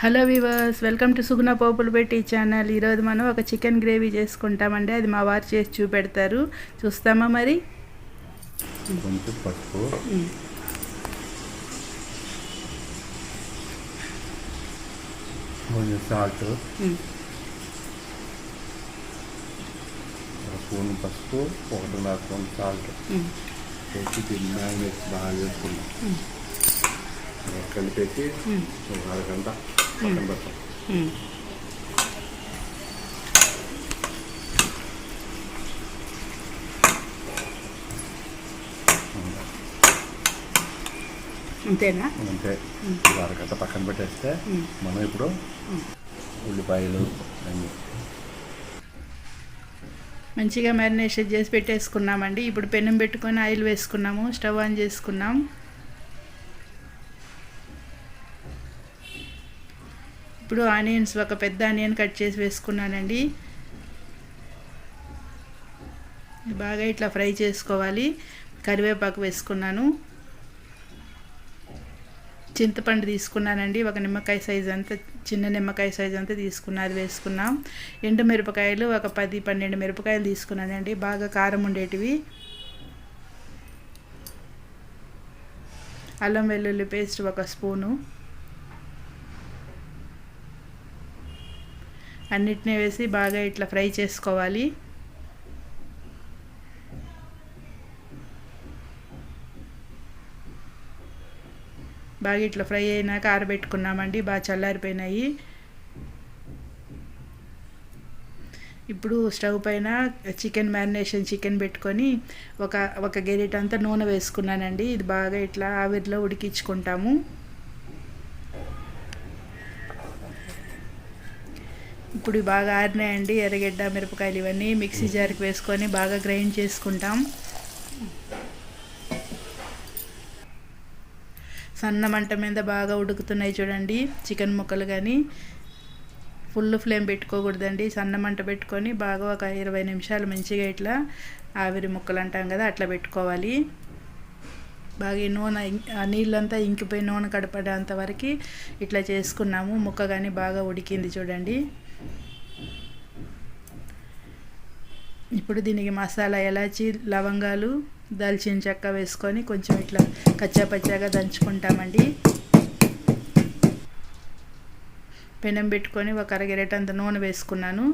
Hello weavers, welcome to సుగుణ పోపులు పెట్టి channel. ఈరోజు మనం ఒక చికెన్ గ్రేవీ చేసుకుంటామండి. అది మా వారు చేసి చూపెడతారు. చూస్తామా మరి? కొంచెం పసుపు, కొంచెం సాల్ట్, ఒక స్పూన్ పసుపు, 1.5 స్పూన్ సాల్ట్ వేసి దీన్ని మ్యారినేట్ బాగా చేసుకున్నాం. కలిపేసి ఒక అరగంట పక్కన పెడతాం. అంతేనా? అంతే. అరగంట పక్కన పెట్టేస్తే మనం ఇప్పుడు ఉల్లిపాయలు అన్నీ మంచిగా మ్యారినేషన్ చేసి పెట్టేసుకున్నామండి. ఇప్పుడు పెనం పెట్టుకొని ఆయిల్ వేసుకున్నాము. స్టవ్ ఆన్ చేసుకున్నాం. ఇప్పుడు ఆనియన్స్, ఒక పెద్ద ఆనియన్ కట్ చేసి వేసుకున్నానండి. బాగా ఇట్లా ఫ్రై చేసుకోవాలి. కరివేపాకు వేసుకున్నాను. చింతపండు తీసుకున్నానండి, ఒక నిమ్మకాయ సైజ్ అంతా, చిన్న నిమ్మకాయ సైజ్ అంతా తీసుకున్నా, అది వేసుకున్నాం. ఎండు మిరపకాయలు ఒక 10-12 మిరపకాయలు తీసుకున్నానండి, బాగా కారం ఉండేటివి. అల్లం వెల్లుల్లి పేస్ట్ ఒక స్పూను. అన్నిటినీ వేసి బాగా ఇట్లా ఫ్రై చేసుకోవాలి. బాగా ఇట్లా ఫ్రై అయినాక ఆరబెట్టుకున్నామండి, బాగా చల్లారిపోయినాయి. ఇప్పుడు స్టవ్ పైన చికెన్ మ్యారినేషన్ చికెన్ పెట్టుకొని ఒక గెరిటంతా నూనె వేసుకున్నానండి. ఇది బాగా ఇట్లా ఆవిరిలో ఉడికించుకుంటాము. ఇప్పుడు బాగా ఆరినాయండి. ఎర్రగడ్డ, మిరపకాయలు ఇవన్నీ మిక్సీ జార్కి వేసుకొని బాగా గ్రైండ్ చేసుకుంటాం. సన్న మంట మీద బాగా ఉడుకుతున్నాయి చూడండి చికెన్ ముక్కలు. కానీ ఫుల్ ఫ్లేమ్ పెట్టుకోకూడదండి, సన్న మంట పెట్టుకొని బాగా ఒక 20 నిమిషాలు మంచిగా ఇట్లా ఆవిరి ముక్కలు అంటాం కదా, అట్లా పెట్టుకోవాలి. బాగా ఈ నూనె, ఆ నీళ్ళంతా ఇంకిపోయి నూనె కడపడేంత వరకు ఇట్లా చేసుకున్నాము. ముక్క కానీ బాగా ఉడికింది చూడండి. ఇప్పుడు దీనికి మసాలా, ఎలాచి, లవంగాలు, దాల్చిన చెక్క వేసుకొని కొంచెం ఇట్లా కచ్చాపచ్చాగా దంచుకుంటామండి. పెనం పెట్టుకొని ఒక అరగెరటంత నూనె వేసుకున్నాను.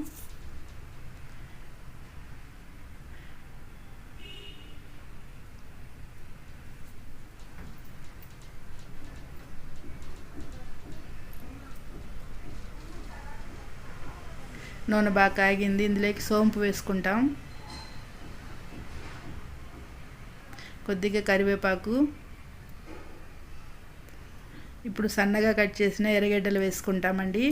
నూనె బాగా కాగింది. ఇందులోకి సోంపు వేసుకుంటాం, కొద్దిగా కరివేపాకు. ఇప్పుడు సన్నగా కట్ చేసిన ఎర్రగడ్డలు వేసుకుంటామండి.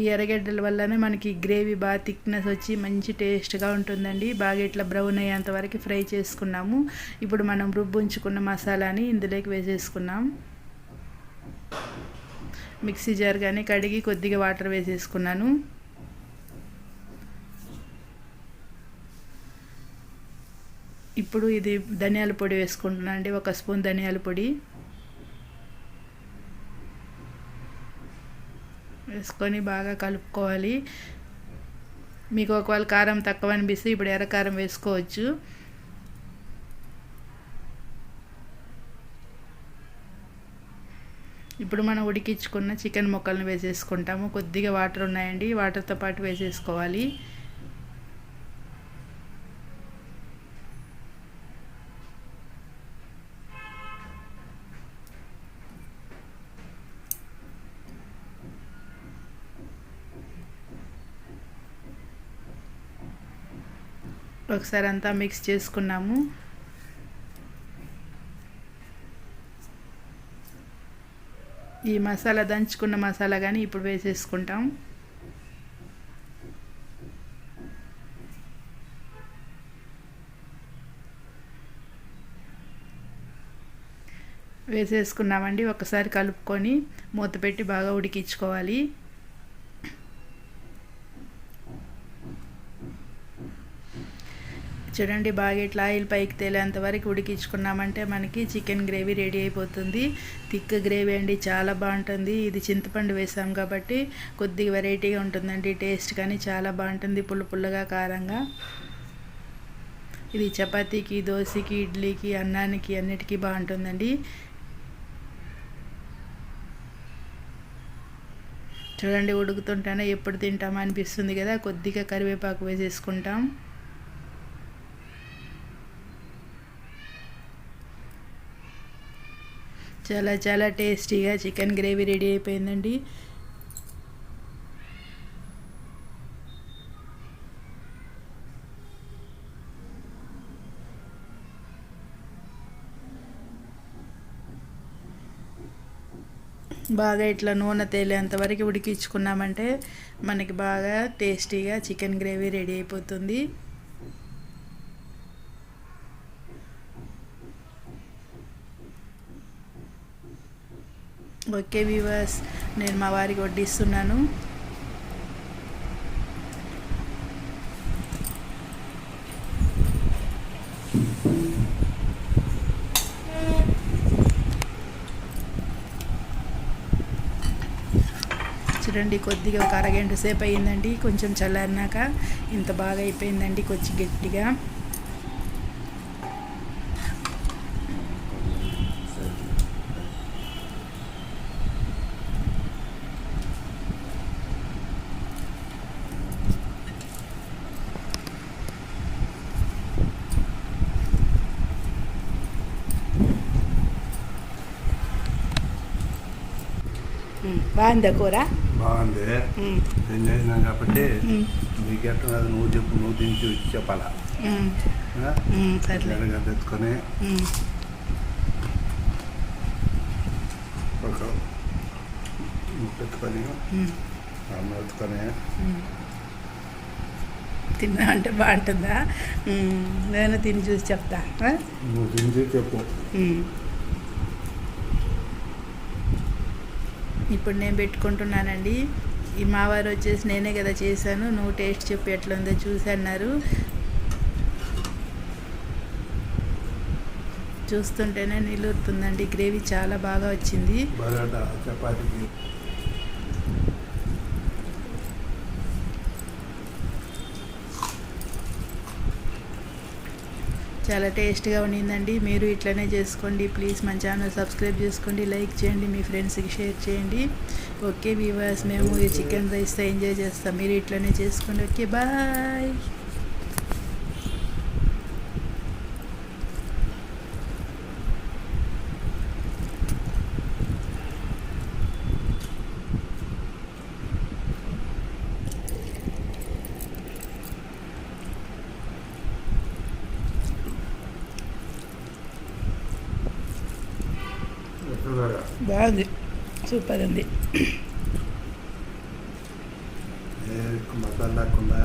ఈ ఎర్రగడ్డల వల్లనే మనకి గ్రేవీ బాగా థిక్నెస్ వచ్చి మంచి టేస్ట్గా ఉంటుందండి. బాగా ఇట్లా బ్రౌన్ అయ్యేంత వరకు ఫ్రై చేసుకున్నాము. ఇప్పుడు మనం రుబ్బుంచుకున్న మసాలాని ఇందులోకి వేసేసుకున్నాం. మిక్సీ జార్ కానీ కడిగి కొద్దిగా వాటర్ వేసేసుకున్నాను. ఇప్పుడు ఇది ధనియాల పొడి వేసుకుంటున్నాను అండి, ఒక స్పూన్ ధనియాల పొడి వేసుకొని బాగా కలుపుకోవాలి. మీకు ఒకవేళ కారం తక్కువ అనిపిస్తే ఇప్పుడు ఎర్రకారం వేసుకోవచ్చు. ఇప్పుడు మనం ఉడికించుకున్న చికెన్ ముక్కలను వేసేసుకుంటాము. కొద్దిగా వాటర్ ఉన్నాయండి, వాటర్తో పాటు వేసేసుకోవాలి. ఒకసారి అంతా మిక్స్ చేసుకున్నాము. ఈ మసాలా, దంచుకున్న మసాలా కానీ ఇప్పుడు వేసేసుకుంటాం. వేసేసుకున్నామండి. ఒకసారి కలుపుకొని మూత పెట్టి బాగా ఉడికించుకోవాలి. చూడండి బాగా ఇట్లా ఆయిల్ పైకి తేలేంత వరకు ఉడికించుకున్నామంటే మనకి చికెన్ గ్రేవీ రెడీ అయిపోతుంది. థిక్ గ్రేవీ అండి, చాలా బాగుంటుంది. ఇది చింతపండు వేసాం కాబట్టి కొద్దిగా వెరైటీగా ఉంటుందండి టేస్ట్, కానీ చాలా బాగుంటుంది పుల్ల పుల్లగా కారంగా. ఇది చపాతీకి, దోశకి, ఇడ్లీకి, అన్నానికి అన్నిటికీ బాగుంటుందండి. చూడండి ఉడుకుతుంటేనే ఎప్పుడు తింటామా అనిపిస్తుంది కదా. కొద్దిగా కరివేపాకు వేసేసుకుంటాం. చాలా చాలా టేస్టీగా చికెన్ గ్రేవీ రెడీ అయిపోయిందండి. బాగా ఇట్లా నూనె తేలేంతవరకు ఉడికించుకున్నామంటే మనకి బాగా టేస్టీగా చికెన్ గ్రేవీ రెడీ అయిపోతుంది. ఓకే వ్యూవర్స్, నేను మా వారికి వడ్డిస్తున్నాను. చూడండి కొద్దిగా ఒక అరగంట సేపు అయ్యిందండి. కొంచెం చల్లారినాక ఇంత బాగా అయిపోయిందండి, కొంచెం గట్టిగా. బాగుందా కూర? బాగుంది. నేను చేసినాను కాబట్టి నీకు ఎట్లా నువ్వు చెప్పు, నువ్వు తిని చూసి చెప్పాలా. సరే ఎరగడ్డ ఎత్తుకొని ఒక ముక్క ఎత్తుకొని అమ్మ ఎత్తుకొని తిన్నా అంటే బాగుంటుందా? నేను తిని చూసి చెప్తా. నువ్వు తిని చూసి చెప్పు. ఇప్పుడు నేను పెట్టుకుంటున్నానండి. ఈ మావారు వచ్చేసి నేనే కదా చేశాను, నువ్వు టేస్ట్ చెప్పి ఎట్లుందో చూసి అన్నారు. చూస్తుంటేనే నిలురుతుందండి, గ్రేవీ చాలా బాగా వచ్చింది. చపాతీకి చాలా టేస్ట్గా ఉండిందండి. మీరు ఇట్లనే చేసుకోండి. ప్లీజ్ మన ఛానల్ సబ్స్క్రైబ్ చేసుకోండి, లైక్ చేయండి, మీ ఫ్రెండ్స్కి షేర్ చేయండి. ఓకే వ్యూవర్స్, మేము ఈ చికెన్ రైస్తో ఎంజాయ్ చేస్తాం. మీరు ఇట్లనే చేసుకోండి. Okay bye. బాగుంది, సూపర్ ఉంది. మసాలా లేకుండా